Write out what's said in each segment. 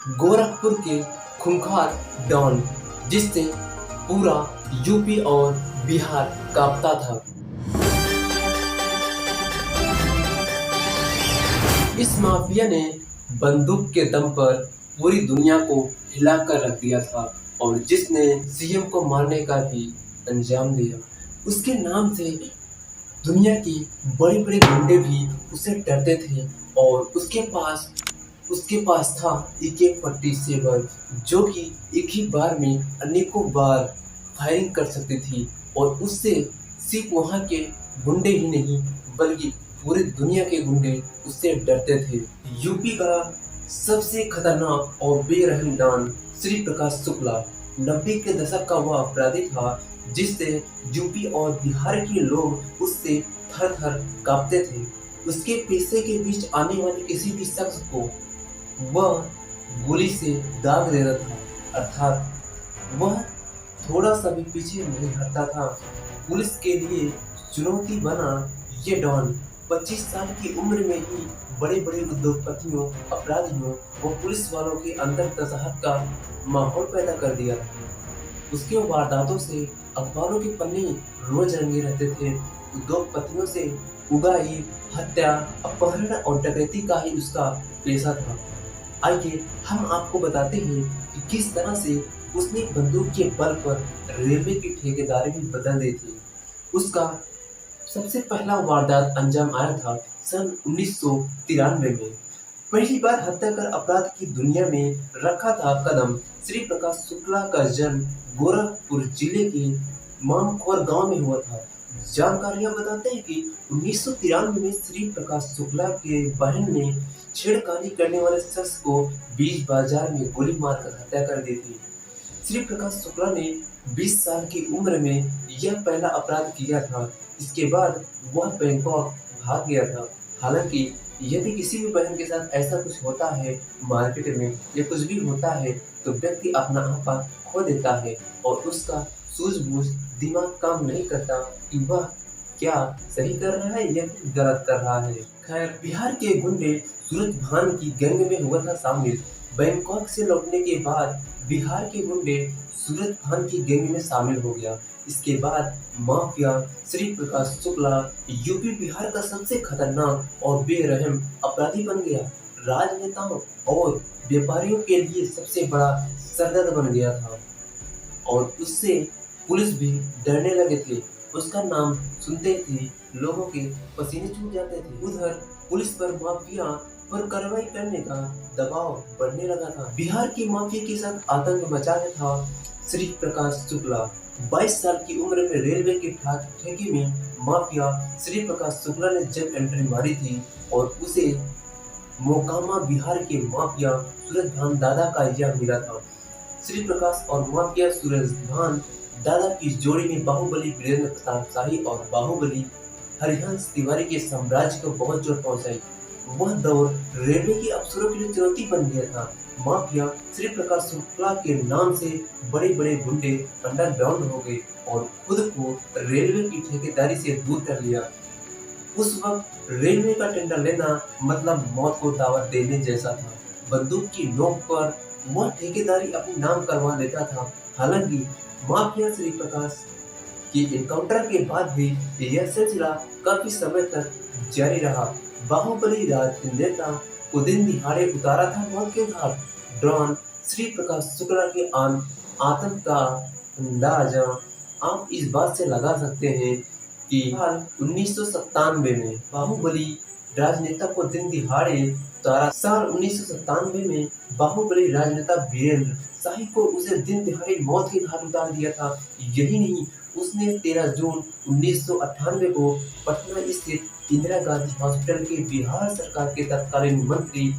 गोरखपुर के खूंखार डॉन, जिससे पूरा यूपी और बिहार कांपता था। इस माफिया ने बंदूक के दम पर पूरी दुनिया को हिलाकर रख दिया था और जिसने सीएम को मारने का भी अंजाम दिया। उसके नाम से दुनिया की बड़े-बड़े गुंडे भी उससे डरते थे और उसके पास था AK-47, जो कि एक ही बार में अनेकों बार फायरिंग कर सकती थी और उससे सिर्फ वहाँ के गुंडे ही नहीं बल्कि पूरी दुनिया के गुंडे उससे डरते थे। यूपी का सबसे खतरनाक और बेरहम डॉन श्री प्रकाश शुक्ला 90 के दशक का वह अपराधी था, जिससे यूपी और बिहार के लोग उससे थर-थर कांपते थे। उसके पैसे के बीच आने वाले किसी भी शख्स को वह गोली से दाग देता था, अर्थात वह थोड़ा सा भी पीछे नहीं हटता था। पुलिस के लिए चुनौती बना ये डॉन 25 साल की उम्र में ही बड़े-बड़े उद्योगपतियों, अपराधियों व पुलिस वालों के अंदर दहशत का माहौल पैदा कर दिया था। उसके वारदातों से अखबारों के पन्ने रोज रंगे रहते थे। उद्योगपतियों से उगाही, हत्या, अपहरण और डकैती का ही उसका पेशा था। आइए हम आपको बताते हैं कि किस तरह से उसने बंदूक के बल पर रेलवे की ठेकेदारी भी बदल दी थी। उसका सबसे पहला वारदात अंजाम आया था सन 1993 में। पहली बार हत्या कर अपराध की दुनिया में रखा था कदम श्री प्रकाश शुक्ला का जन्म गोरखपुर जिले के मामखोर गांव में हुआ था। जानकारियां बताते हैं कि 1993 में श्री प्रकाश शुक्ला के बहन ने छेड़खानी करने वाले शख्स को बीच बाजार में गोली मारकर हत्या कर दी थी। श्री प्रकाश शुक्ला ने 20 साल की उम्र में यह पहला अपराध किया था। इसके बाद वह बैंकॉक भाग गया था। हालांकि यदि किसी भी बहन के साथ ऐसा कुछ होता है मार्केट में या कुछ भी होता है तो व्यक्ति अपना आपा खो देता है और उसका सूझबूझ दिमाग काम नहीं करता कि वह क्या सही कर रहा है या फिर गलत कर रहा है। खैर, बिहार के गुंडे सूरज भान की गैंग में हुआ था शामिल। बैंकॉक से लौटने के बाद बिहार के गुंडे सूरज भान की गैंग में शामिल हो गया। इसके बाद माफिया श्री प्रकाश शुक्ला यूपी बिहार का सबसे खतरनाक और बेरहम अपराधी बन गया। राजनेताओं और व्यापारियों के लिए सबसे बड़ा सरदर्द बन गया था और उससे पुलिस भी डरने लगे थे। उसका नाम सुनते ही लोगों के पसीने छूट जाते थे। उधर पुलिस पर माफिया पर कार्रवाई करने का दबाव बढ़ने लगा था। बिहार की माफिया के साथ आतंक मचाया था श्री प्रकाश शुक्ला। 22 साल की उम्र में रेलवे के ठेके में माफिया श्री प्रकाश शुक्ला ने जब एंट्री मारी थी और उसे मोकामा बिहार के माफिया सूरज भान दादा का यह मिला था। श्री प्रकाश और माफिया सूरज भान दादा की जोड़ी ने बाहुबली वीरेंद्र प्रताप शाही और बाहुबली हरिवंश तिवारी के साम्राज्य को बहुत जोर पहुंचाई। वह दौर रेलवे के अफसरों के लिए चुनौती बन गया था। माफिया श्री प्रकाश शुक्ला के नाम से बड़े-बड़े गुंडे अंडरग्राउंड हो गए और खुद को रेलवे की ठेकेदारी से दूर कर लिया। उस वक्त रेलवे का टेंडर लेना मतलब मौत को दावत देने जैसा था। बंदूक की नोक पर वह ठेकेदारी अपने नाम करवा लेता था। हालांकि माफिया श्री प्रकाश की एनकाउंटर के बाद भी यह सिलसिला काफी समय तक जारी रहा। बाहुबली राज नेता को दिन दिहाड़े उतारा था मौत के घाट। डॉन श्री प्रकाश शुक्ला के आतंक का अंदाजा आप इस बात से लगा सकते हैं कि साल 1997 में बाहुबली राजनेता को दिन दिहाड़े उतारा। साल 1997 में बाहुबली राजनेता वीरेंद्र शाही को उसे दिन दिहाड़े मौत के घाट उतार दिया था। यही नहीं, उसने 13 जून 1998 को पटना स्थित इंदिरा गांधी हॉस्पिटल के बिहार सरकार के तत्कालीन मंत्री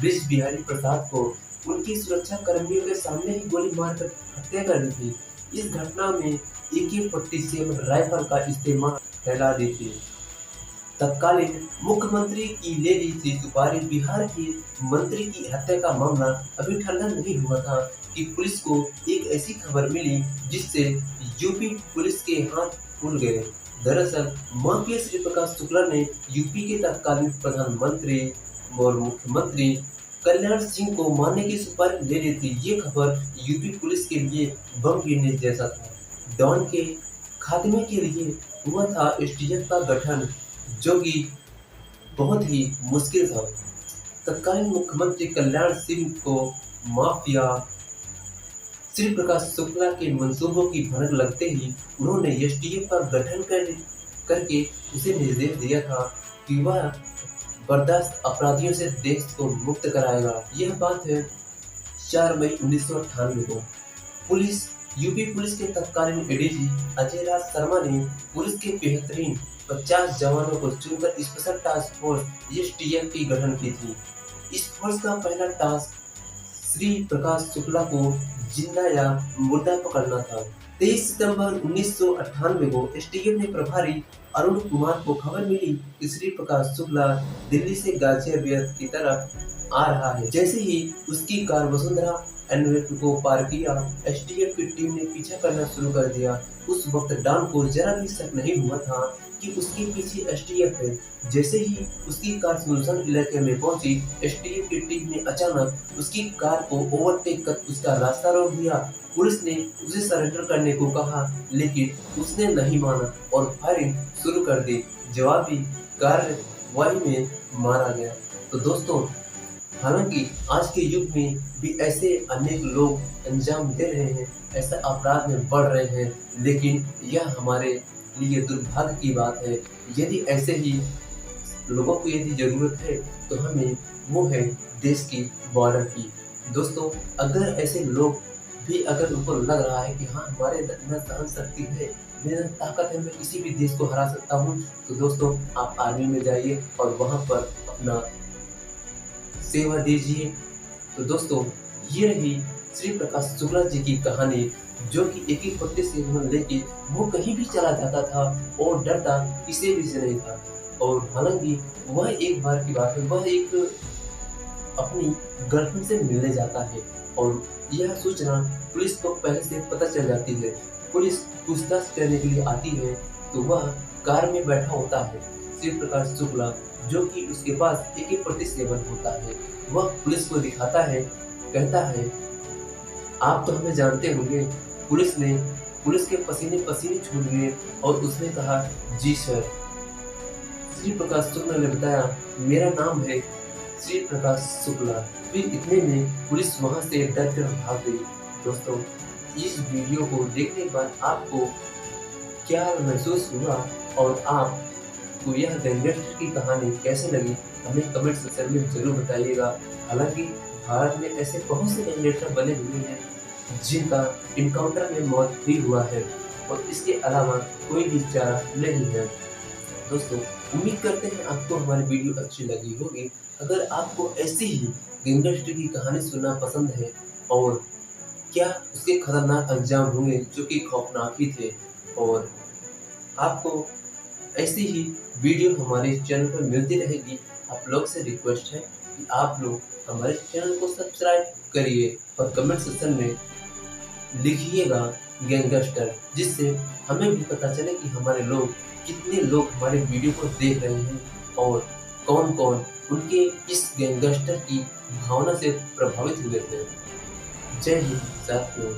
बृज बिहारी प्रसाद को उनकी सुरक्षा कर्मियों के सामने ही गोली मारकर हत्या कर दी थी। इस घटना में AK-47 राइफल का इस्तेमाल फैला दी थी। तत्कालीन मुख्यमंत्री की ले ली थी सुपारी। बिहार के मंत्री की हत्या का मामला अभी ठंडा नहीं हुआ था कि पुलिस को एक ऐसी खबर मिली जिससे यूपी पुलिस के हाथ फूल गए। दरअसल माफिया श्री प्रकाश शुक्ला ने यूपी के तत्कालीन प्रधानमंत्री और मुख्यमंत्री कल्याण सिंह को मारने की सुपारी ले ली थी। ये खबर यूपी पुलिस के लिए बम गिरने जैसा था। डॉन के खात्मे के लिए हुआ था एसटीएफ का गठन, जो कि बहुत ही मुश्किल था। तत्कालीन मुख्यमंत्री कल्याण सिंह को माफिया श्री प्रकाश शुक्ला के मंसूबों की भनक लगते ही उन्होंने एसटीएफ का गठन करके उसे निर्देश दिया था कि वह बर्दाश्त अपराधियों से देश को मुक्त कराएगा। यह बात है 4 मई 1998 को। यूपी पुलिस के तत्कालीन एडीजी अजय राज शर्मा ने पुलिस के बेहतरीन 50 जवानों को चुनकर स्पेशल टास्क फोर्स एसटीएफ की गठन की थी। इस फोर्स का पहला टास्क श्री प्रकाश शुक्ला को जिंदा या मुर्दा पकड़ना था। 23 सितंबर 1998 को एसटीएफ ने प्रभारी अरुण कुमार को खबर मिली कि श्री प्रकाश शुक्ला दिल्ली से गाजियाबाद की तरफ आ रहा है। जैसे ही उसकी कार वसुंधरा एनवेट को पार किया, एसटीएफ की टीम ने पीछा करना शुरू कर दिया। उस वक्त डॉन को जरा भी शक नहीं हुआ था कि उसके पीछे एसटीएफ है। जैसे ही उसकी कार सुनसान इलाके में पहुंची, एसटीएफ की टीम ने अचानक उसकी कार को ओवरटेक कर उसका रास्ता रोक दिया। पुलिस ने उसे सरेंडर करने को कहा, लेकिन उसने नहीं माना और फायरिंग शुरू कर दी। जवाबी कार्रवाई में मारा गया। तो दोस्तों, हालांकि आज के युग में भी ऐसे अनेक लोग अंजाम दे रहे हैं, ऐसा अपराध में बढ़ रहे हैं, लेकिन यह हमारे लिए दुर्भाग्य की बात है। यदि ऐसे ही लोगों को यदि जरूरत है तो हमें वो है देश की बॉर्डर की। दोस्तों, अगर ऐसे लोग भी अगर उनको लग रहा है कि हाँ, हमारे अंदर सहन शक्ति है, मेरे ताकत है, मैं किसी भी देश को हरा सकता हूँ, तो दोस्तों आप आर्मी में जाइए और वहाँ पर अपना सेवा दीजिए। तो दोस्तों, ये रही श्री प्रकाश शुक्ला जी की कहानी, जो कि एक ही पत्ते से लेके वो कहीं भी चला जाता था और डरता किसी भी से नहीं था। और हालांकि वह एक बार की बात है, वह एक अपनी गर्लफ्रेंड से मिलने जाता है और यह सूचना पुलिस को पहले से पता चल जाती है। पुलिस पूछताछ करने के लिए आती है तो वह कार में बैठा होता है श्री प्रकाश शुक्ला, जो कि उसके पास AK-47 होता है। वह पुलिस को दिखाता है, कहता है, आप तो हमें जानते होंगे। पुलिस के पसीने पसीने छूट गए और उसने कहा, जी सर। श्री प्रकाश शुक्ला ने बताया, मेरा नाम है श्री प्रकाश शुक्ला। फिर इतने में पुलिस वहां से डर कर भाग गई। दोस्तों, इस वीडियो को देखने के बाद आपको क्या महसूस हुआ और आपको यह गैंगस्टर की कहानी कैसे लगी, हमें कमेंट सेक्शन में जरूर बताइएगा। हालांकि भारत में ऐसे बहुत से गैंगस्टर बने हुए हैं जिनका इनकाउंटर में मौत भी हुआ है और इसके अलावा कोई भी चारा नहीं है। दोस्तों, उम्मीद करते हैं आपको हमारी वीडियो अच्छी लगी होगी। अगर आपको ऐसी ही गैंगस्टर की कहानी सुनना पसंद है और क्या उसके खतरनाक अंजाम होंगे जो कि खौफनाक ही थे, और आपको ऐसी ही वीडियो हमारे चैनल पर मिलती रहेगी, आप लोग से रिक्वेस्ट है कि आप लोग हमारे चैनल को सब्सक्राइब करिए और कमेंट सेक्शन में लिखिएगा गैंगस्टर, जिससे हमें भी पता चले कि हमारे लोग कितने लोग हमारे वीडियो को देख रहे हैं और कौन कौन उनके इस गैंगस्टर की भावना से प्रभावित हुए थे। जय हिंद साथियों।